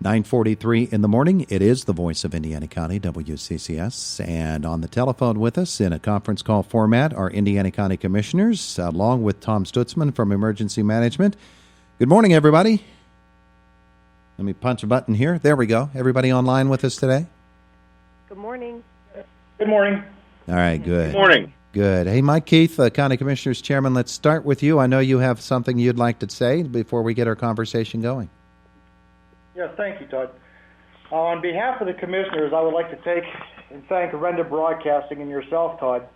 9:43 in the morning. It is the voice of Indiana County, WCCS. And on the telephone with us in a conference call format are Indiana County Commissioners, along with Tom Stutzman from Emergency Management. Good morning, everybody. Let me punch a button here. There we go. Everybody online with us today? Good morning. Good morning. All right, good. Good morning. Good. Hey, Mike Keith, County Commissioners Chairman, let's start with you. I know you have something you'd like to say before we get our conversation going. Yes, thank you, Todd. On behalf of the Commissioners, I would like to take and thank Arenda Broadcasting and yourself, Todd,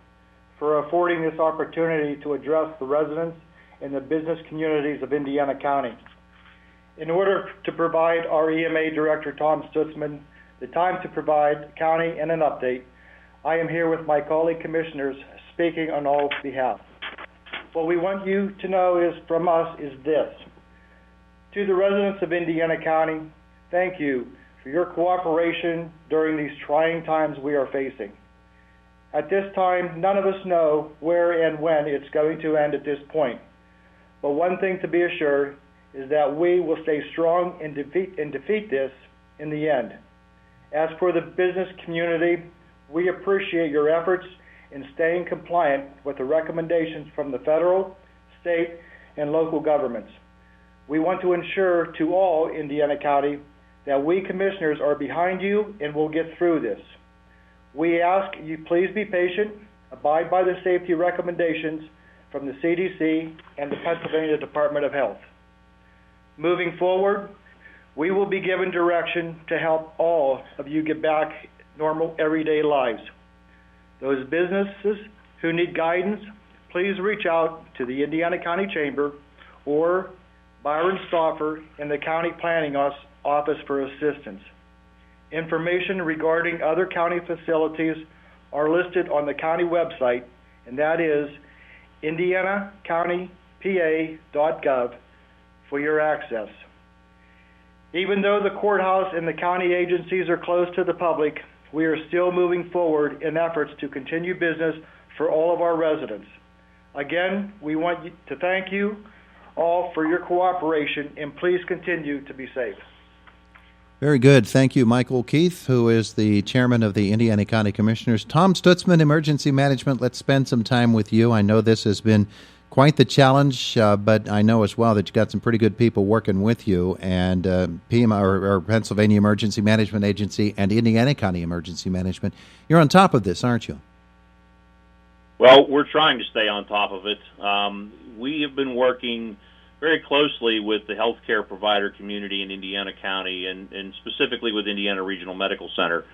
for affording this opportunity to address the residents and the business communities of Indiana County. In order to provide our EMA Director, Tom Stutzman, the time to provide the county and an update, I am here with my colleague Commissioners speaking on all behalf. What we want you to know is from us is this. To the residents of Indiana County, thank you for your cooperation during these trying times we are facing. At this time, none of us know where and when it's going to end at this point. But one thing to be assured is that we will stay strong and defeat this in the end. As for the business community, we appreciate your efforts in staying compliant with the recommendations from the federal, state, and local governments. We want to ensure to all Indiana County that we commissioners are behind you and will get through this. We ask you please be patient, abide by the safety recommendations from the CDC and the Pennsylvania Department of Health. Moving forward, we will be given direction to help all of you get back normal everyday lives. Those businesses who need guidance, please reach out to the Indiana County Chamber or Byron Stauffer in the County Planning Office for assistance. Information regarding other county facilities are listed on the county website, and that is indianacountypa.gov for your access. Even though the courthouse and the county agencies are closed to the public, we are still moving forward in efforts to continue business for all of our residents. Again, we want to thank you all for your cooperation, and please continue to be safe. Very good. Thank you, Michael Keith, who is the chairman of the Indiana County Commissioners. Tom Stutzman, Emergency Management, let's spend some time with you. I know this has been quite the challenge, but I know as well that you've got some pretty good people working with you, and PEMA, or Pennsylvania Emergency Management Agency, and Indiana County Emergency Management. You're on top of this, aren't you? Well, we're trying to stay on top of it. We have been working very closely with the healthcare provider community in Indiana County and specifically with Indiana Regional Medical Center.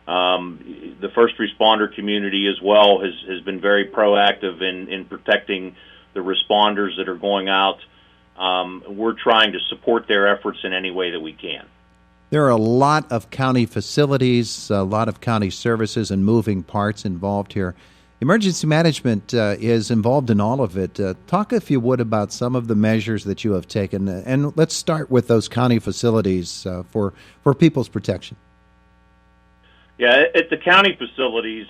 The first responder community as well has been very proactive in protecting the responders that are going out. We're trying to support their efforts in any way that we can. There are a lot of county facilities, a lot of county services and moving parts involved here. Emergency management is involved in all of it. Talk, if you would, about some of the measures that you have taken. And let's start with those county facilities for people's protection. Yeah, at the county facilities,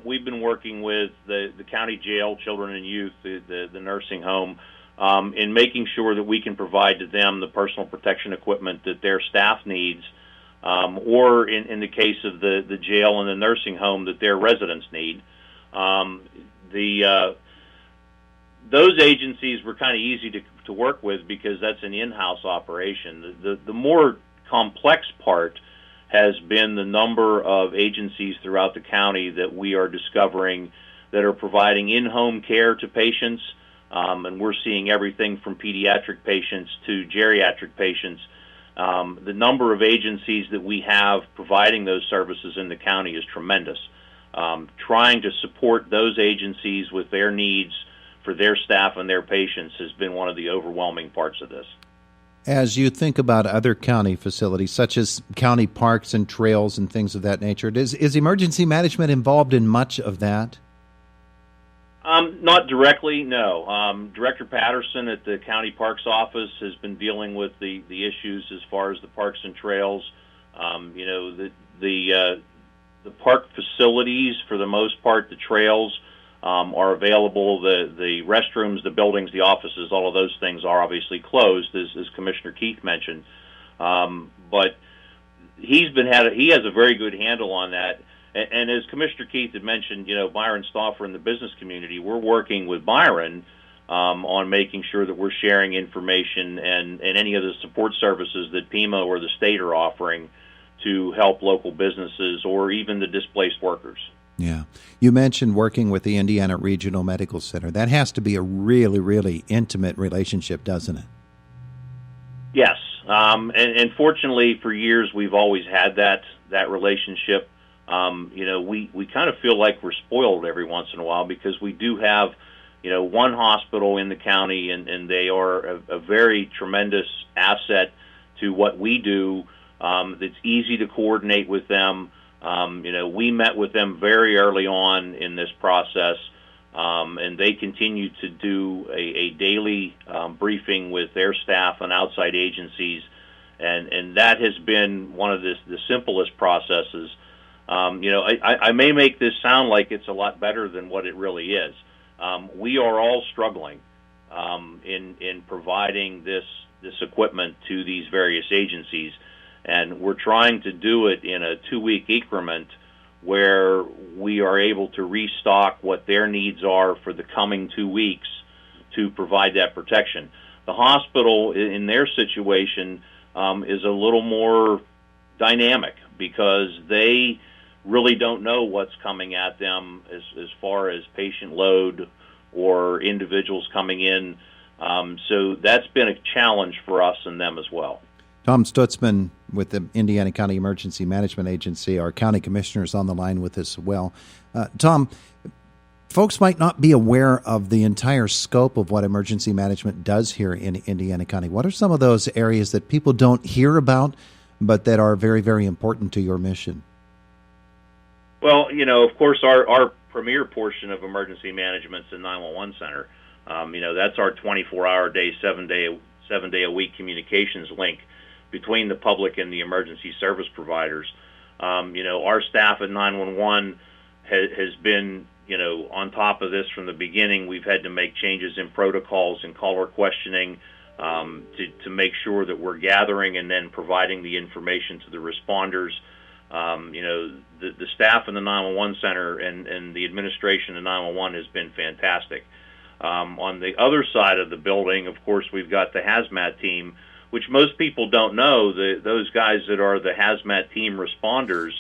we've been working with the county jail, children and youth, the nursing home, in making sure that we can provide to them the personal protection equipment that their staff needs, or in the case of the jail and the nursing home, that their residents need. Those agencies were kind of easy to work with because that's an in-house operation. The more complex part has been the number of agencies throughout the county that we are discovering that are providing in-home care to patients, and we're seeing everything from pediatric patients to geriatric patients. The number of agencies that we have providing those services in the county is tremendous. Trying to support those agencies with their needs for their staff and their patients has been one of the overwhelming parts of this. As you think about other county facilities, such as county parks and trails and things of that nature, is emergency management involved in much of that? Not directly, no. Director Patterson at the County Parks Office has been dealing with the issues as far as the parks and trails. The park facilities, for the most part, the trails are available. The restrooms, the buildings, the offices, all of those things are obviously closed, as Commissioner Keith mentioned. But he has a very good handle on that. And as Commissioner Keith had mentioned, Byron Stauffer in the business community, we're working with Byron on making sure that we're sharing information and any of the support services that PEMA or the state are offering to help local businesses or even the displaced workers. Yeah. You mentioned working with the Indiana Regional Medical Center. That has to be a really, really intimate relationship, doesn't it? Yes. And fortunately, for years, we've always had that relationship. We kind of feel like we're spoiled every once in a while because we do have, one hospital in the county, and they are a very tremendous asset to what we do. It's easy to coordinate with them. We met with them very early on in this process, and they continue to do a daily briefing with their staff and outside agencies, and that has been one of the simplest processes. I may make this sound like it's a lot better than what it really is. We are all struggling in providing this equipment to these various agencies, and we're trying to do it in a 2-week increment where we are able to restock what their needs are for the coming 2 weeks to provide that protection. The hospital, in their situation, is a little more dynamic because they really don't know what's coming at them as far as patient load or individuals coming in. So that's been a challenge for us and them as well. Tom Stutzman with the Indiana County Emergency Management Agency, our county commissioner, is on the line with us as well. Tom, folks might not be aware of the entire scope of what emergency management does here in Indiana County. What are some of those areas that people don't hear about but that are very, very important to your mission? Well, of course, our premier portion of emergency management is the 911 center. That's our 24-hour day, 7-day-a-week communications link between the public and the emergency service providers. Our staff at 911 has been, on top of this from the beginning. We've had to make changes in protocols and caller questioning to make sure that we're gathering and then providing the information to the responders. The staff in the 911 center and the administration of 911 has been fantastic. On the other side of the building, of course, we've got the hazmat team, which most people don't know. Those guys that are the hazmat team responders,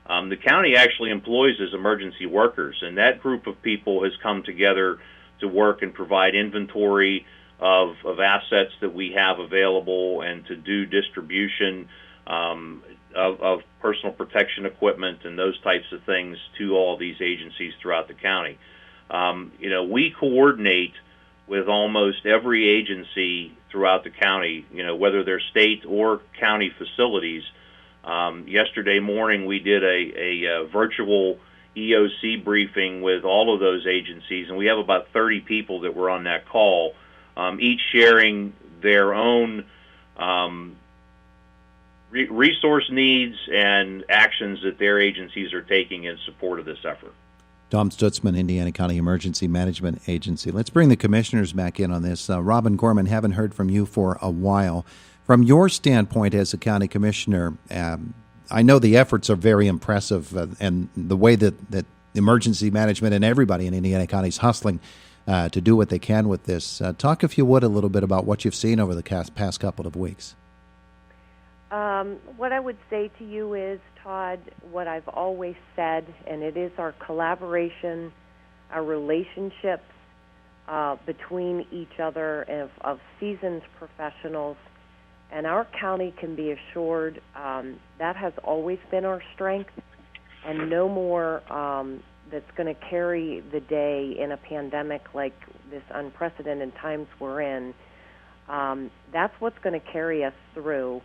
the county actually employs as emergency workers, and that group of people has come together to work and provide inventory of assets that we have available and to do distribution of personal protection equipment and those types of things to all these agencies throughout the county. We coordinate with almost every agency throughout the county, whether they're state or county facilities. Yesterday morning we did a virtual EOC briefing with all of those agencies, and we have about 30 people that were on that call, each sharing their own resource needs and actions that their agencies are taking in support of this effort. Tom Stutzman, Indiana County Emergency Management Agency. Let's bring the commissioners back in on this. Robin Gorman, haven't heard from you for a while. From your standpoint as a county commissioner, I know the efforts are very impressive, and the way that emergency management and everybody in Indiana County is hustling to do what they can with this. Talk, if you would, a little bit about what you've seen over the past couple of weeks. What I would say to you is, Todd, what I've always said, and it is our collaboration, our relationships between each other of seasoned professionals, and our county can be assured that has always been our strength, and no more that's going to carry the day in a pandemic like this unprecedented times we're in. That's what's going to carry us through.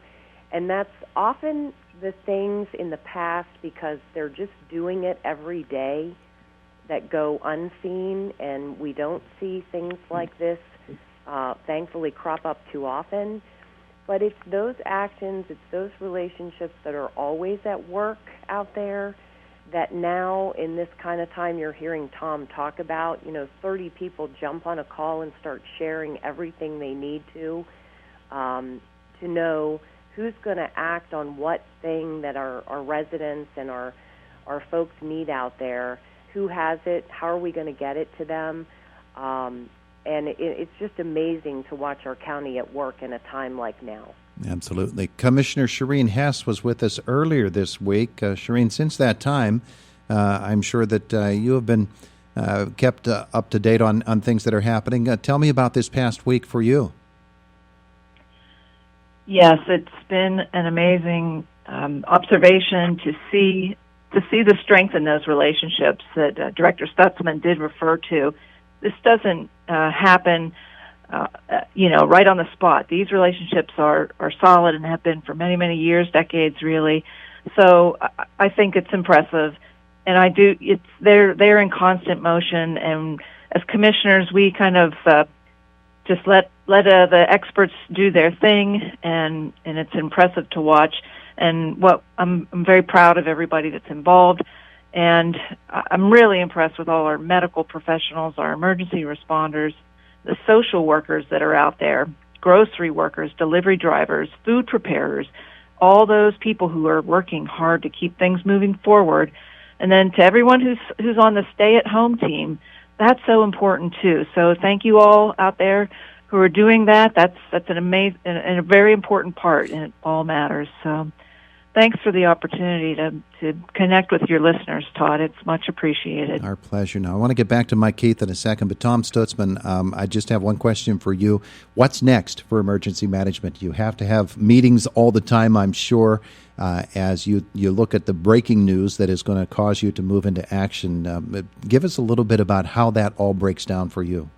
And that's often the things in the past, because they're just doing it every day, that go unseen, and we don't see things like this, thankfully, crop up too often. But it's those actions, it's those relationships that are always at work out there that now, in this kind of time, you're hearing Tom talk about, 30 people jump on a call and start sharing everything they need to know who's going to act on what thing that our residents and our folks need out there. Who has it? How are we going to get it to them? And it's just amazing to watch our county at work in a time like now. Absolutely. Commissioner Shireen Hess was with us earlier this week. Shireen, since that time, I'm sure that you have been kept up to date on things that are happening. Tell me about this past week for you. Yes, it's been an amazing observation to see the strength in those relationships that Director Stutzman did refer to. This doesn't happen, right on the spot. These relationships are solid and have been for many, many years, decades, really. So I think it's impressive, and they're in constant motion. And as commissioners, we kind of just let the experts do their thing, and it's impressive to watch. And I'm very proud of everybody that's involved, and I'm really impressed with all our medical professionals, our emergency responders, the social workers that are out there, grocery workers, delivery drivers, food preparers, all those people who are working hard to keep things moving forward. And then to everyone who's on the stay-at-home team, that's so important too. So thank you all out there who are doing that. That's an amazing and a very important part, and it all matters. So thanks for the opportunity to connect with your listeners, Todd. It's much appreciated. Our pleasure. Now, I want to get back to Mike Keith in a second, but Tom Stutzman, I just have one question for you. What's next for emergency management? You have to have meetings all the time, I'm sure, as you look at the breaking news that is going to cause you to move into action. Give us a little bit about how that all breaks down for you.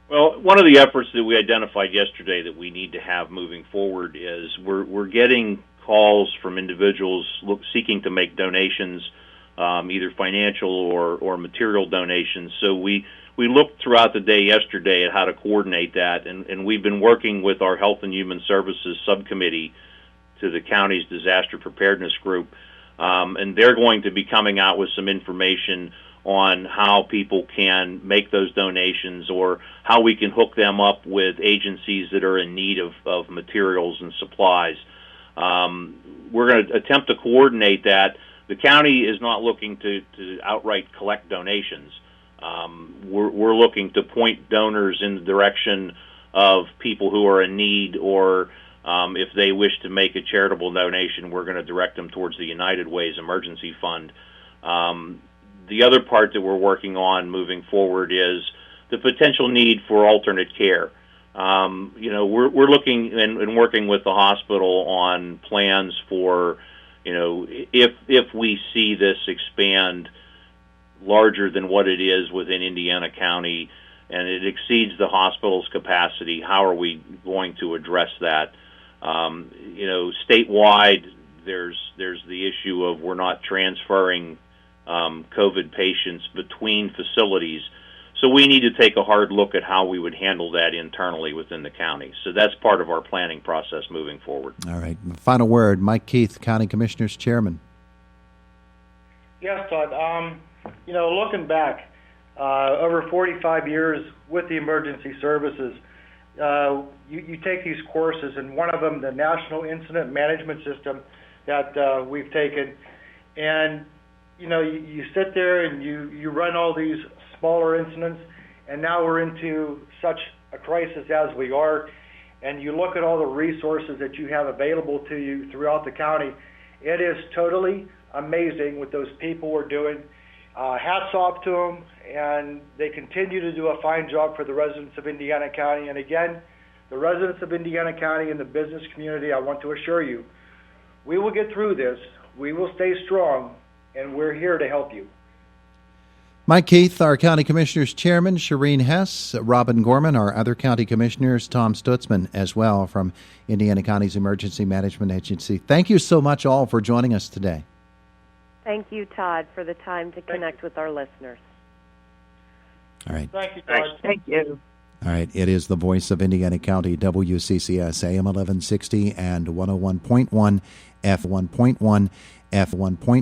Well, one of the efforts that we identified yesterday that we need to have moving forward is we're getting calls from individuals seeking to make donations, either financial or material donations. So we looked throughout the day yesterday at how to coordinate that, and we've been working with our Health and Human Services subcommittee to the county's disaster preparedness group, and they're going to be coming out with some information on how people can make those donations or how we can hook them up with agencies that are in need of materials and supplies. We're going to attempt to coordinate that. The county is not looking to outright collect donations. We're looking to point donors in the direction of people who are in need, or if they wish to make a charitable donation, we're going to direct them towards the United Way's Emergency Fund. The other part that we're working on moving forward is the potential need for alternate care. We're looking and working with the hospital on plans for, if we see this expand larger than what it is within Indiana County and it exceeds the hospital's capacity, how are we going to address that? Statewide, there's the issue of we're not transferring COVID patients between facilities. So we need to take a hard look at how we would handle that internally within the county. So that's part of our planning process moving forward. All right. Final word, Mike Keith, County Commissioners Chairman. Yes, Todd. Looking back, over 45 years with the emergency services, you take these courses, and one of them, the National Incident Management System that we've taken, and you sit there and you run all these smaller incidents, and now we're into such a crisis as we are, and you look at all the resources that you have available to you throughout the county. It is totally amazing what those people are doing. Hats off to them, and they continue to do a fine job for the residents of Indiana County. And again, the residents of Indiana County and the business community, I want to assure you, we will get through this. We will stay strong, and we're here to help you. Mike Keith, our County Commissioners Chairman, Shireen Hess, Robin Gorman, our other County Commissioners, Tom Stutzman as well from Indiana County's Emergency Management Agency. Thank you so much all for joining us today. Thank you, Todd, for the time to connect with our listeners. All right. Thank you, Todd. Thank you. All right. It is the voice of Indiana County, WCCS, AM 1160 and 101.1, F1.1, F1.